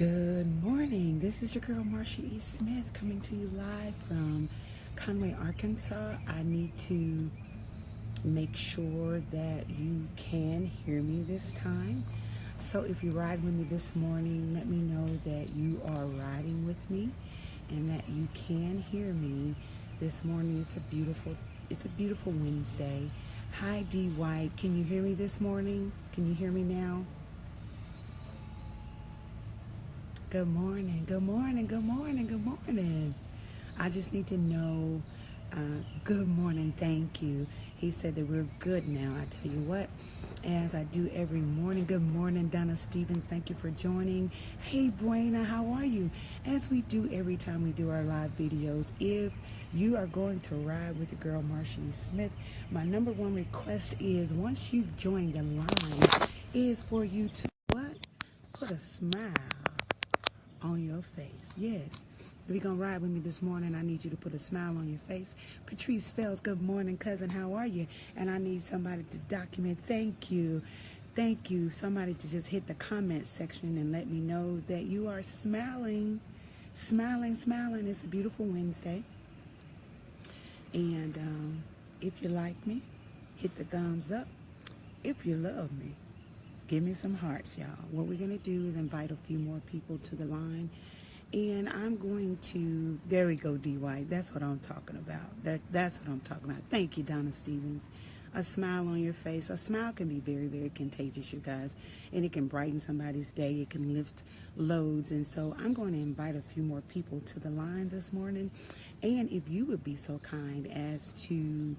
Good morning. This is your girl Marsha E. Smith coming to you live from Conway, Arkansas. I need to make sure that you can hear me this time. So if you ride with me this morning, let me know that you are riding with me and that you can hear me this morning. It's a beautiful Wednesday. Hi D White. Can you hear me this morning? Can you hear me now? Good morning, good morning, good morning, good morning. I just need to know, good morning, thank you. He said that we're good now. I tell you what, as I do every morning, good morning, Donna Stevens, thank you for joining. Hey, Buena, how are you? As we do every time we do our live videos, if you are going to ride with the girl Marsha E. Smith, my number one request is once you join the line, is for you to what? Put a smile on your face. Yes. If you're going to ride with me this morning, I need you to put a smile on your face. Patrice Fells, good morning, cousin. How are you? And I need somebody to document. Thank you. Thank you. Somebody to just hit the comment section and let me know that you are smiling. Smiling, smiling. It's a beautiful Wednesday. And if you like me, hit the thumbs up. If you love me, give me some hearts, y'all. What we're going to do is invite a few more people to the line. And I'm going to, there we go, D. White. That's what I'm talking about. That's what I'm talking about. Thank you, Donna Stevens. A smile on your face. A smile can be very, very contagious, you guys. And it can brighten somebody's day. It can lift loads. And so I'm going to invite a few more people to the line this morning. And if you would be so kind as to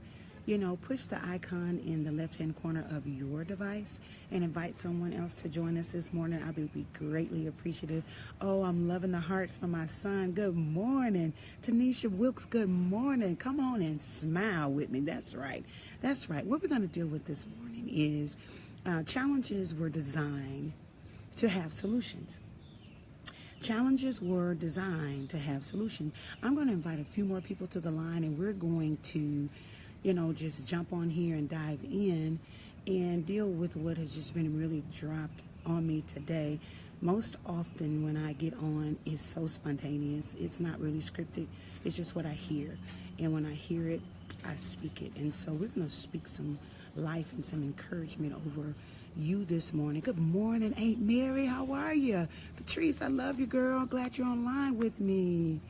push the icon in the left-hand corner of your device and invite someone else to join us this morning. I would be greatly appreciative. Oh, I'm loving the hearts from my son. Good morning. Tanisha Wilkes, good morning. Come on and smile with me. That's right. That's right. What we're going to deal with this morning is challenges were designed to have solutions. Challenges were designed to have solutions. I'm going to invite a few more people to the line, and we're going to just jump on here and dive in and deal with what has just been really dropped on me today. Most often when I get on, it's so spontaneous. It's not really scripted. It's just what I hear. And when I hear it, I speak it. And so we're going to speak some life and some encouragement over you this morning. Good morning, Aunt Mary. How are you? Patrice, I love you, girl. Glad you're online with me.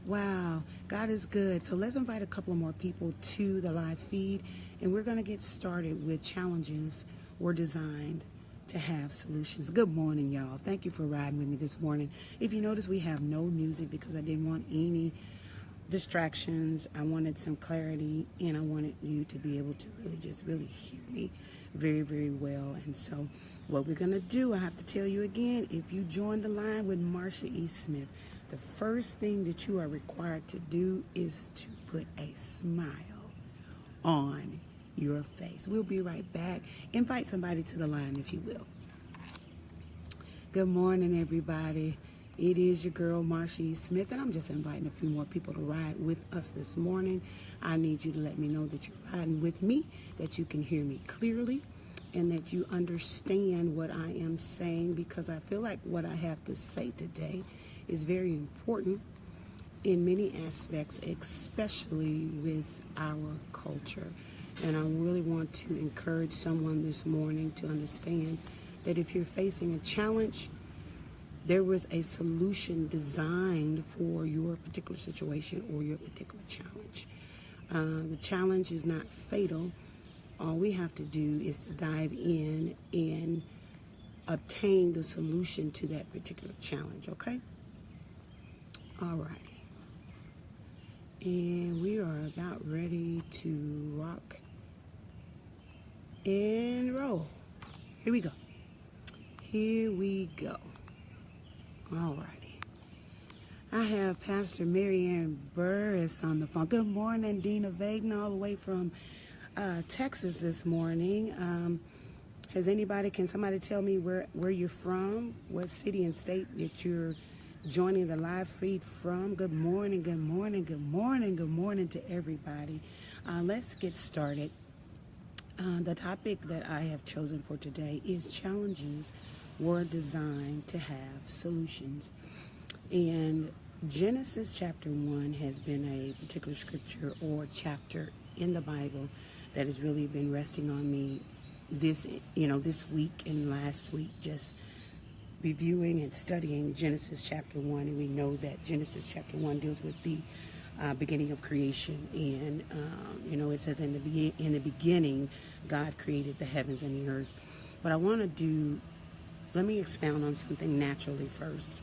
Wow, God is good. So let's invite a couple of more people to the live feed, and we're going to get started with challenges were designed to have solutions. Good morning, y'all. Thank you for riding with me this morning. If you notice, we have no music because I didn't want any distractions. I wanted some clarity, and I wanted you to be able to really hear me very, very well. And so what we're going to do, I have to tell you again, if you join the line with Marsha E. Smith, the first thing that you are required to do is to put a smile on your face. We'll be right back. Invite somebody to the line, if you will. Good morning, everybody. It is your girl, Marsha E. Smith, and I'm just inviting a few more people to ride with us this morning. I need you to let me know that you're riding with me, that you can hear me clearly, and that you understand what I am saying, because I feel like what I have to say today is very important in many aspects, especially with our culture. And I really want to encourage someone this morning to understand that if you're facing a challenge, there was a solution designed for your particular situation or your particular challenge. The challenge is not fatal. All we have to do is to dive in and obtain the solution to that particular challenge, okay? All righty. And we are about ready to rock and roll. Here we go. Here we go. All righty. I have Pastor Marianne Burris on the phone. Good morning, Dina Vaden, all the way from Texas this morning. Can somebody tell me where you're from? What city and state that you're joining the live feed from? Good morning, good morning, good morning, good morning to everybody. Let's get started. The topic that I have chosen for today is challenges were designed to have solutions. And Genesis chapter 1 has been a particular scripture or chapter in the Bible that has really been resting on me this week and last week, just reviewing and studying Genesis chapter 1. And we know that Genesis chapter 1 deals with the beginning of creation. And, it says in the beginning, God created the heavens and the earth. But let me expound on something naturally first.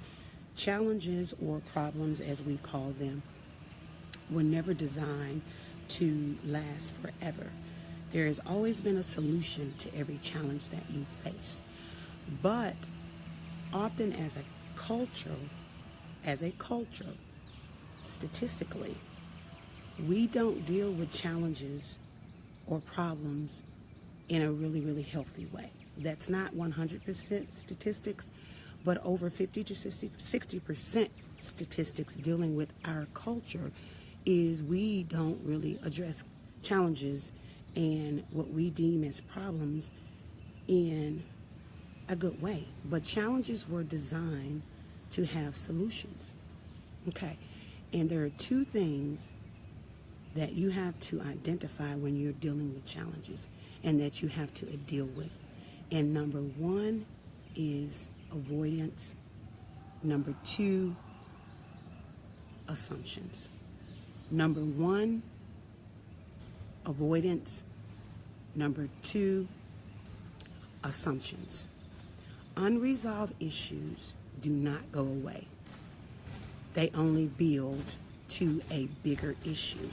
Challenges or problems, as we call them, were never designed to last forever. There has always been a solution to every challenge that you face. But often as a culture, statistically, we don't deal with challenges or problems in a really, really healthy way. That's not 100% statistics, but over 50 to 60% statistics dealing with our culture is we don't really address challenges and what we deem as problems in a good way. But challenges were designed to have solutions. Okay. And there are two things that you have to identify when you're dealing with challenges and that you have to deal with. And number one is avoidance. Number two, assumptions. Number one, avoidance. Number two, assumptions. Unresolved issues do not go away. They only build to a bigger issue.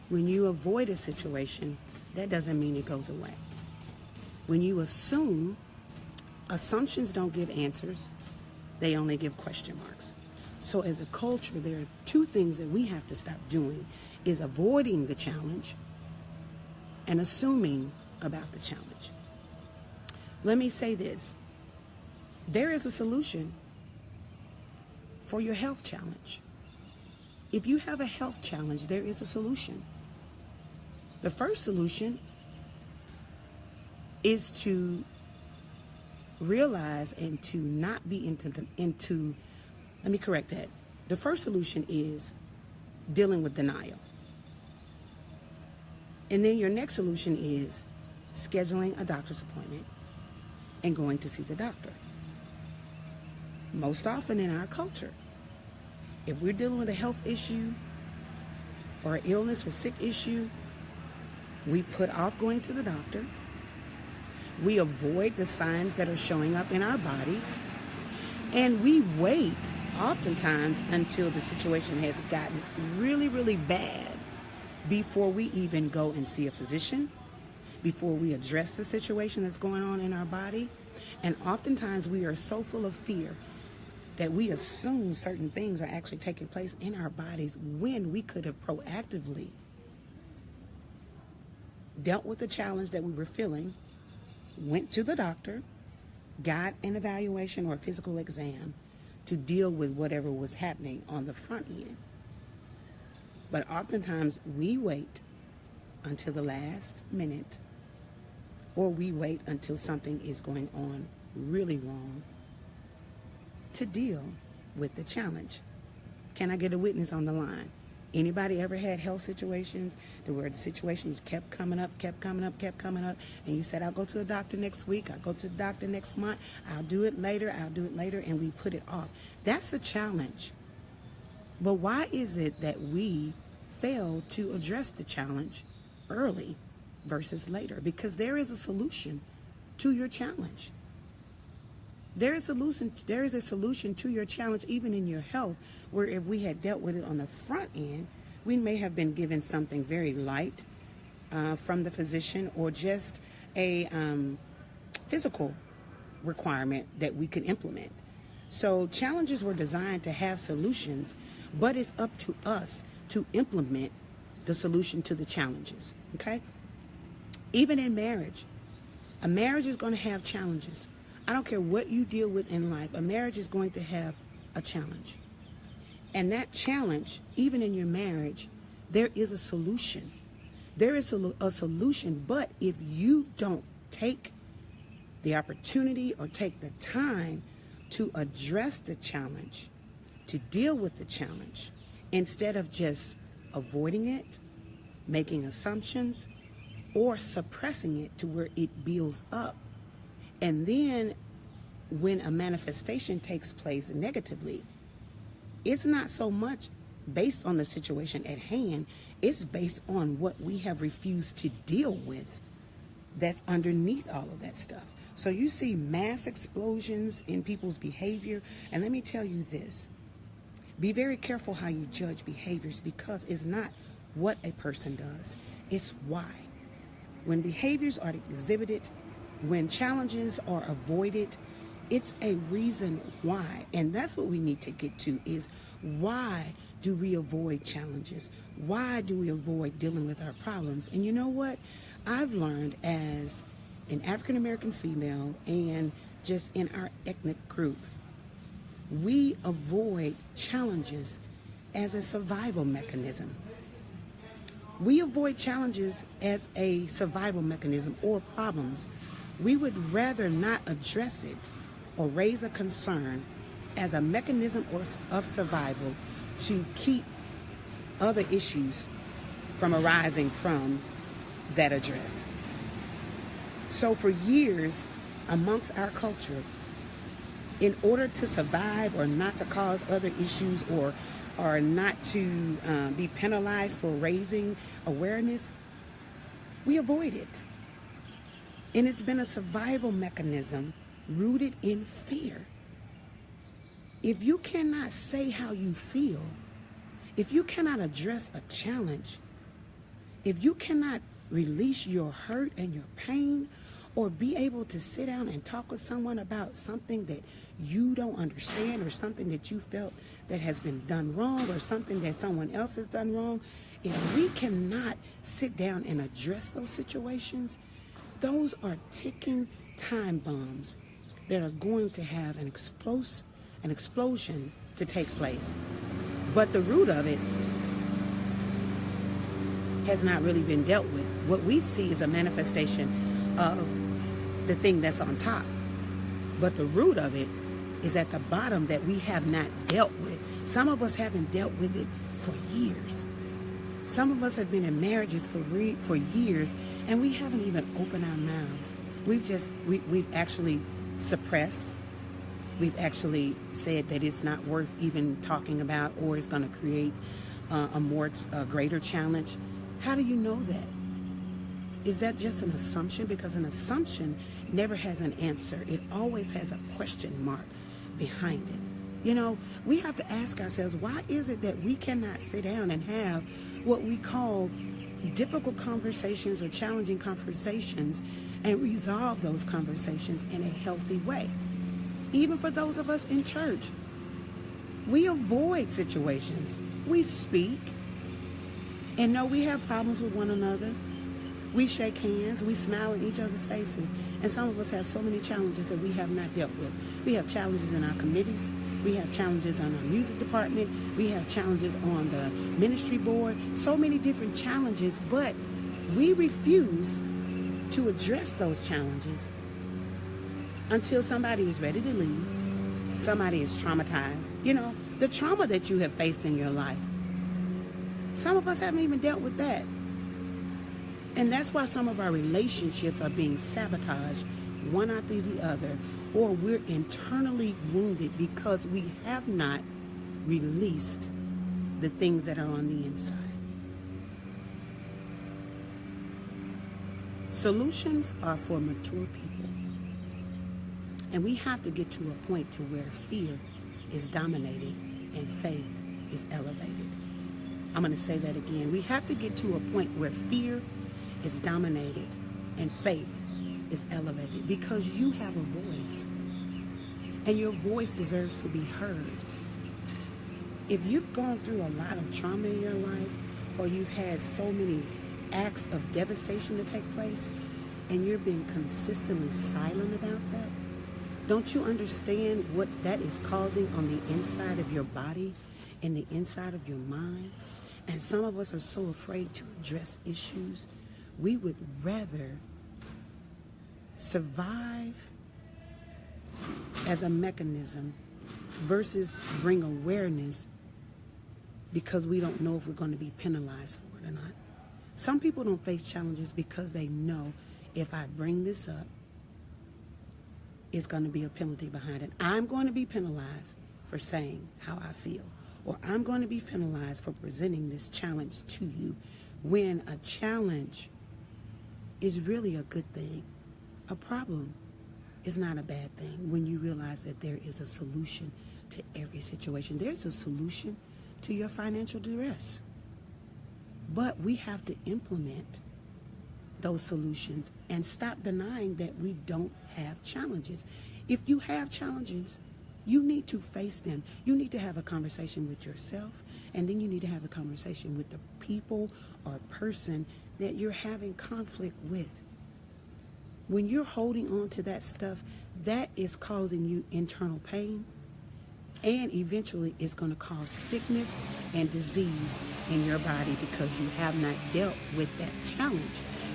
When you avoid a situation, that doesn't mean it goes away. When you assume, assumptions don't give answers, they only give question marks. So as a culture, there are two things that we have to stop doing, is avoiding the challenge and assuming about the challenge. Let me say this. There is a solution for your health challenge. If you have a health challenge, there is a solution. The first solution is to realize and to not be let me correct that. The first solution is dealing with denial. And then your next solution is scheduling a doctor's appointment and going to see the doctor. Most often in our culture, if we're dealing with a health issue or an illness or sick issue, we put off going to the doctor. We avoid the signs that are showing up in our bodies. And we wait oftentimes until the situation has gotten really, really bad before we even go and see a physician, before we address the situation that's going on in our body. And oftentimes we are so full of fear that we assume certain things are actually taking place in our bodies when we could have proactively dealt with the challenge that we were feeling, went to the doctor, got an evaluation or a physical exam to deal with whatever was happening on the front end. But oftentimes we wait until the last minute, or we wait until something is going on really wrong to deal with the challenge. Can I get a witness on the line? Anybody ever had health situations where the situations kept coming up, and you said, I'll go to the doctor next week, I'll go to the doctor next month, I'll do it later, and we put it off? That's a challenge. But why is it that we fail to address the challenge early versus later? Because there is a solution to your challenge. There is a solution to your challenge, even in your health, where if we had dealt with it on the front end, we may have been given something very light from the physician, or just a physical requirement that we could implement. So challenges were designed to have solutions, but it's up to us to implement the solution to the challenges, okay? Even in marriage, a marriage is going to have challenges. I don't care what you deal with in life, a marriage is going to have a challenge. And that challenge, even in your marriage, there is a solution. There is a solution, but if you don't take the opportunity or take the time to address the challenge, to deal with the challenge, instead of just avoiding it, making assumptions, or suppressing it to where it builds up. And then when a manifestation takes place negatively, it's not so much based on the situation at hand, it's based on what we have refused to deal with that's underneath all of that stuff. So you see mass explosions in people's behavior. And let me tell you this, be very careful how you judge behaviors, because it's not what a person does, it's why. When behaviors are exhibited, when challenges are avoided, it's a reason why. And that's what we need to get to, is why do we avoid challenges? Why do we avoid dealing with our problems? And you know what? I've learned as an African American female, and just in our ethnic group, we avoid challenges as a survival mechanism. We avoid challenges as a survival mechanism or problems. We would rather not address it or raise a concern as a mechanism of survival to keep other issues from arising from that address. So for years amongst our culture, in order to survive or not to cause other issues or not to be penalized for raising awareness, we avoid it. And it's been a survival mechanism rooted in fear. If you cannot say how you feel, if you cannot address a challenge, if you cannot release your hurt and your pain, or be able to sit down and talk with someone about something that you don't understand, or something that you felt that has been done wrong, or something that someone else has done wrong, if we cannot sit down and address those situations, those are ticking time bombs that are going to have an explosion to take place. But the root of it has not really been dealt with. What we see is a manifestation of the thing that's on top. But the root of it is at the bottom that we have not dealt with. Some of us haven't dealt with it for years. Some of us have been in marriages for years, and we haven't even opened our mouths. We've actually suppressed. We've actually said that it's not worth even talking about, or it's going to create a greater challenge. How do you know that? Is that just an assumption? Because an assumption never has an answer. It always has a question mark behind it. You know, we have to ask ourselves, why is it that we cannot sit down and have what we call difficult conversations or challenging conversations and resolve those conversations in a healthy way? Even for those of us in church, we avoid situations. We speak and know we have problems with one another. We shake hands, we smile in each other's faces, and some of us have so many challenges that we have not dealt with. We have challenges in our committees, we have challenges on our music department, we have challenges on the ministry board, so many different challenges, but we refuse to address those challenges until somebody is ready to leave, somebody is traumatized. You know, the trauma that you have faced in your life. Some of us haven't even dealt with that. And that's why some of our relationships are being sabotaged one after the other, or we're internally wounded because we have not released the things that are on the inside. Solutions are for mature people. And we have to get to a point to where fear is dominated and faith is elevated. I'm going to say that again. We have to get to a point where fear is dominated and faith is elevated, because you have a voice and your voice deserves to be heard. If you've gone through a lot of trauma in your life, or you've had so many acts of devastation to take place and you're being consistently silent about that, don't you understand what that is causing on the inside of your body and the inside of your mind? And some of us are so afraid to address issues. We would rather survive as a mechanism versus bring awareness because we don't know if we're going to be penalized for it or not. Some people don't face challenges because they know if I bring this up, it's going to be a penalty behind it. I'm going to be penalized for saying how I feel, or I'm going to be penalized for presenting this challenge to you, when a challenge is really a good thing. A problem is not a bad thing when you realize that there is a solution to every situation. There's a solution to your financial duress. But we have to implement those solutions and stop denying that we don't have challenges. If you have challenges, you need to face them. You need to have a conversation with yourself, and then you need to have a conversation with the people or person that you're having conflict with. When you're holding on to that stuff, that is causing you internal pain, and eventually it's going to cause sickness and disease in your body because you have not dealt with that challenge.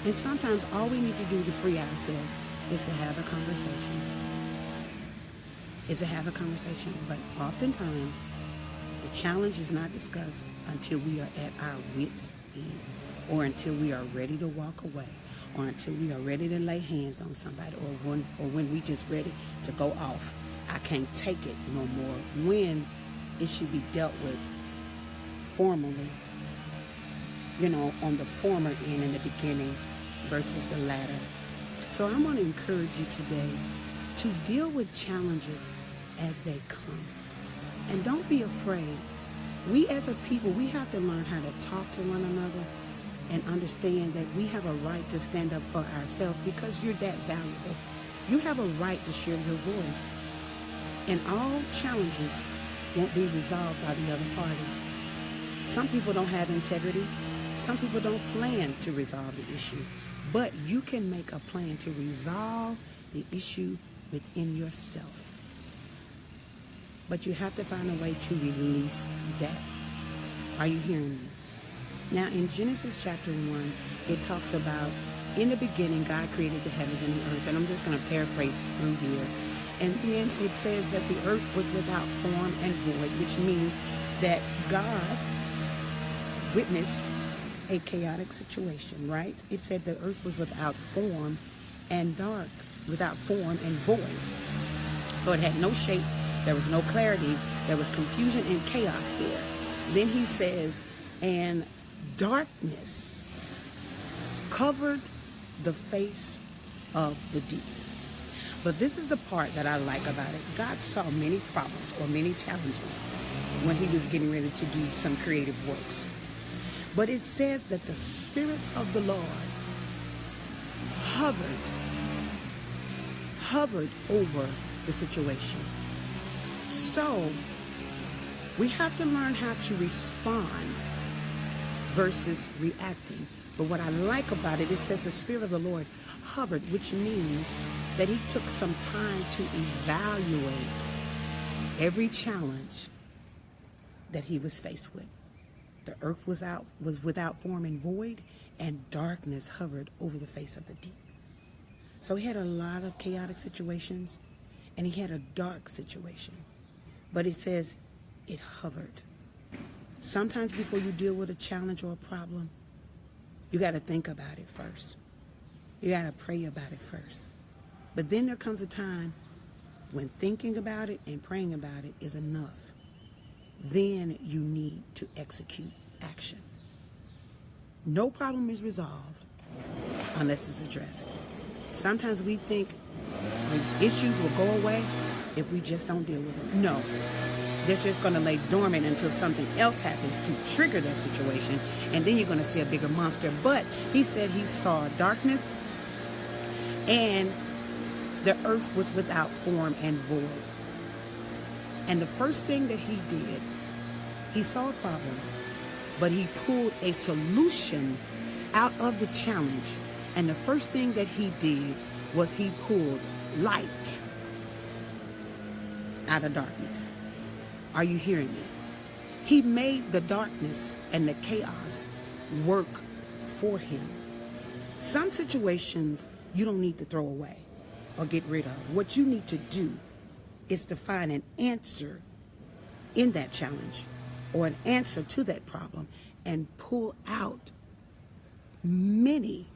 And sometimes all we need to do to free ourselves is to have a conversation. But oftentimes, the challenge is not discussed until we are at our wits' end, or until we are ready to walk away, or until we are ready to lay hands on somebody, or when we just ready to go off. I can't take it no more, when it should be dealt with formally, on the former end in the beginning versus the latter. So I'm going to encourage you today to deal with challenges as they come. And don't be afraid. We as a people, we have to learn how to talk to one another and understand that we have a right to stand up for ourselves because you're that valuable. You have a right to share your voice. And all challenges won't be resolved by the other party. Some people don't have integrity. Some people don't plan to resolve the issue. But you can make a plan to resolve the issue within yourself. But you have to find a way to release that. Are you hearing me? Now, in Genesis chapter 1, it talks about, in the beginning, God created the heavens and the earth. And I'm just going to paraphrase through here. And then it says that the earth was without form and void, which means that God witnessed a chaotic situation, right? It said the earth was without form and dark, without form and void. So it had no shape, there was no clarity, there was confusion and chaos there. Then he says, and darkness covered the face of the deep. But this is the part that I like about it. God saw many problems or many challenges when he was getting ready to do some creative works. But it says that the Spirit of the Lord hovered over the situation. So we have to learn how to respond versus reacting. But what I like about it, it says the Spirit of the Lord hovered, which means that he took some time to evaluate every challenge that he was faced with. The earth was without form and void, and darkness hovered over the face of the deep. So he had a lot of chaotic situations, and he had a dark situation. But it says it hovered. Sometimes before you deal with a challenge or a problem, you got to think about it first. You got to pray about it first. But then there comes a time when thinking about it and praying about it is enough. Then you need to execute action. No problem is resolved unless it's addressed. Sometimes we think issues will go away if we just don't deal with them. No. They're just going to lay dormant until something else happens to trigger that situation, and then you're going to see a bigger monster. But he said he saw darkness, and the earth was without form and void. And the first thing that he did, he saw a problem, but he pulled a solution out of the challenge. And the first thing that he did was he pulled light out of darkness. Are you hearing me? He made the darkness and the chaos work for him. Some situations you don't need to throw away or get rid of. What you need to do is to find an answer in that challenge or an answer to that problem and pull out many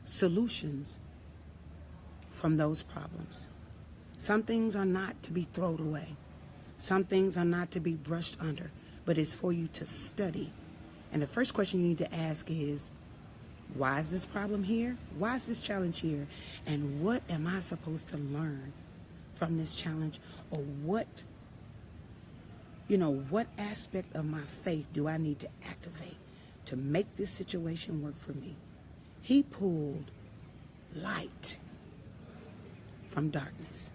solutions from those problems. Some things are not to be thrown away. Some things are not to be brushed under, but it's for you to study. And the first question you need to ask is, why is this problem here? Why is this challenge here? And what am I supposed to learn from this challenge? Or what aspect of my faith do I need to activate to make this situation work for me? He pulled light from darkness.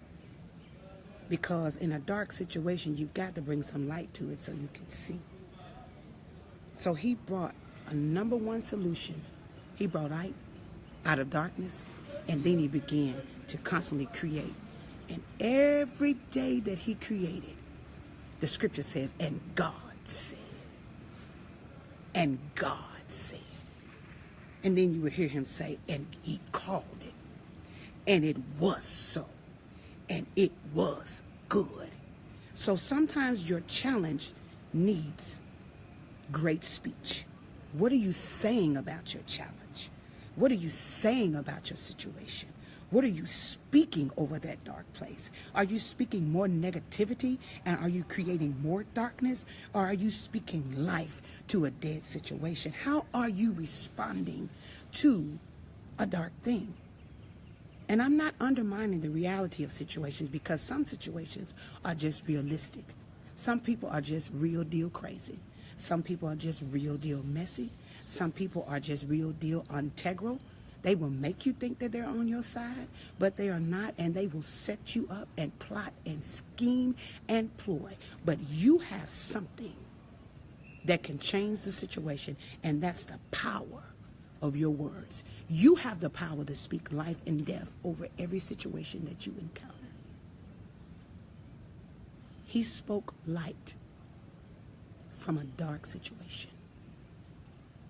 Because in a dark situation, you've got to bring some light to it so you can see. So he brought a number one solution. He brought light out of darkness, and then he began to constantly create. And every day that he created, the scripture says, and God said. And God said. And then you would hear him say, and he called it. And it was so. And it was good. So sometimes your challenge needs great speech. What are you saying about your challenge? What are you saying about your situation? What are you speaking over that dark place? Are you speaking more negativity and are you creating more darkness? Or are you speaking life to a dead situation? How are you responding to a dark thing? And I'm not undermining the reality of situations, because some situations are just realistic. Some people are just real deal crazy. Some people are just real deal messy. Some people are just real deal integral. They will make you think that they're on your side, but they are not, and they will set you up and plot and scheme and ploy. But you have something that can change the situation, and that's the power of your words. You have the power to speak life and death over every situation that you encounter. He spoke light from a dark situation,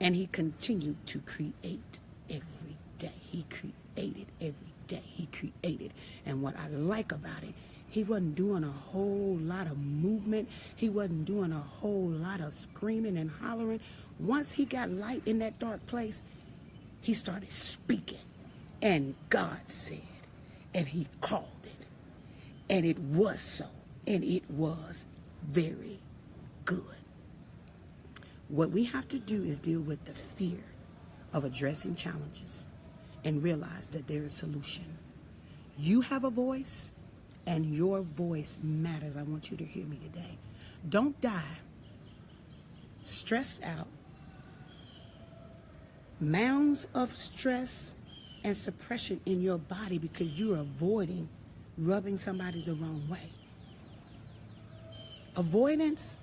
and he continued to create every day. He created every day. He created. And what I like about it, he wasn't doing a whole lot of movement. He wasn't doing a whole lot of screaming and hollering. Once he got light in that dark place, he started speaking. And God said, and he called it. And it was so. And it was very good. What we have to do is deal with the fear of addressing challenges and realize that there is a solution. You have a voice, and your voice matters. I want you to hear me today. Don't die stressed out, mounds of stress and suppression in your body because you're avoiding rubbing somebody the wrong way. Avoidance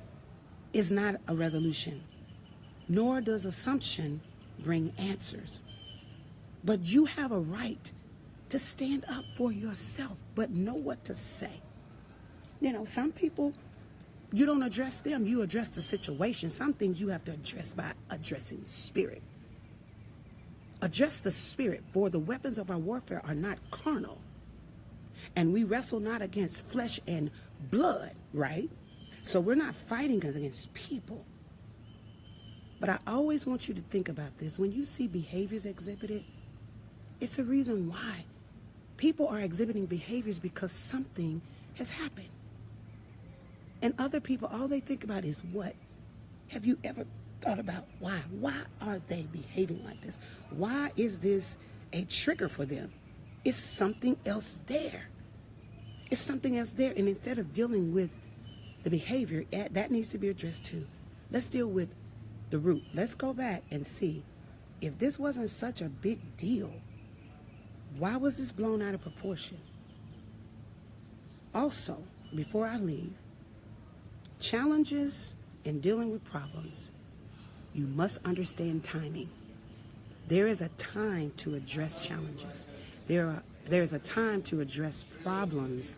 is not a resolution, nor does assumption bring answers. But you have a right to stand up for yourself, but know what to say. You know, some people, you don't address them, you address the situation. Some things you have to address by addressing the spirit. Address the spirit, for the weapons of our warfare are not carnal. And we wrestle not against flesh and blood, right? So we're not fighting against people. But I always want you to think about this. When you see behaviors exhibited, it's a reason why. People are exhibiting behaviors because something has happened. And other people, all they think about is what? Have you ever thought about why? Why are they behaving like this? Why is this a trigger for them? It's something else there. It's something else there. And instead of dealing with the behavior, that needs to be addressed too. Let's deal with the root. Let's go back and see, if this wasn't such a big deal, why was this blown out of proportion? Also, before I leave, challenges in dealing with problems, you must understand timing. There is a time to address challenges. There's a time to address problems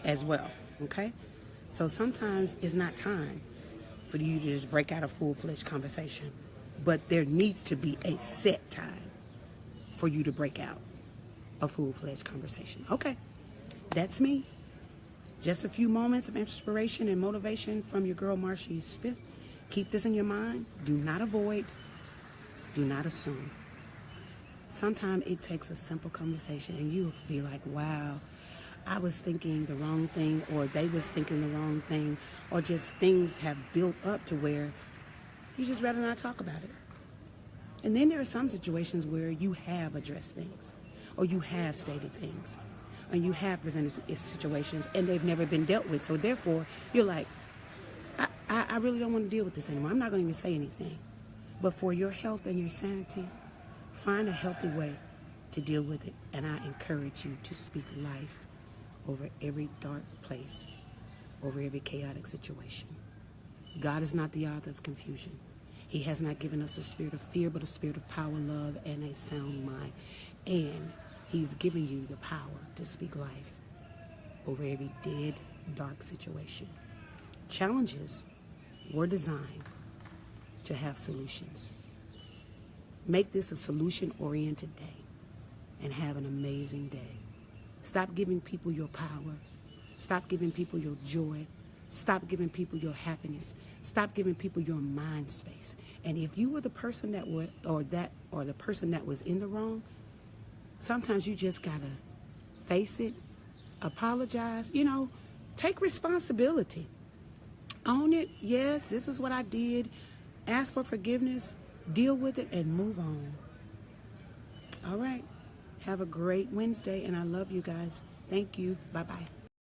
as well, okay? So sometimes it's not time for you to just break out a full-fledged conversation, but there needs to be a set time for you to break out a full-fledged conversation. Okay, that's me. Just a few moments of inspiration and motivation from your girl, Marcia Smith. Keep this in your mind. Do not avoid. Do not assume. Sometimes it takes a simple conversation and you'll be like, wow, I was thinking the wrong thing, or they was thinking the wrong thing, or just things have built up to where you just rather not talk about it. And then there are some situations where you have addressed things, or you have stated things, and you have presented situations, and they've never been dealt with. So therefore, you're like, I really don't want to deal with this anymore. I'm not going to even say anything. But for your health and your sanity, find a healthy way to deal with it. And I encourage you to speak life over every dark place, over every chaotic situation. God is not the author of confusion. He has not given us a spirit of fear, but a spirit of power, love, and a sound mind. And he's given you the power to speak life over every dead, dark situation. Challenges were designed to have solutions. Make this a solution-oriented day and have an amazing day. Stop giving people your power. Stop giving people your joy. Stop giving people your happiness. Stop giving people your mind space. And if you were the person that would, or the person that was in the wrong, sometimes you just gotta face it, apologize, take responsibility. Own it. Yes, this is what I did. Ask for forgiveness, deal with it, and move on. All right. Have a great Wednesday, and I love you guys. Thank you. Bye-bye.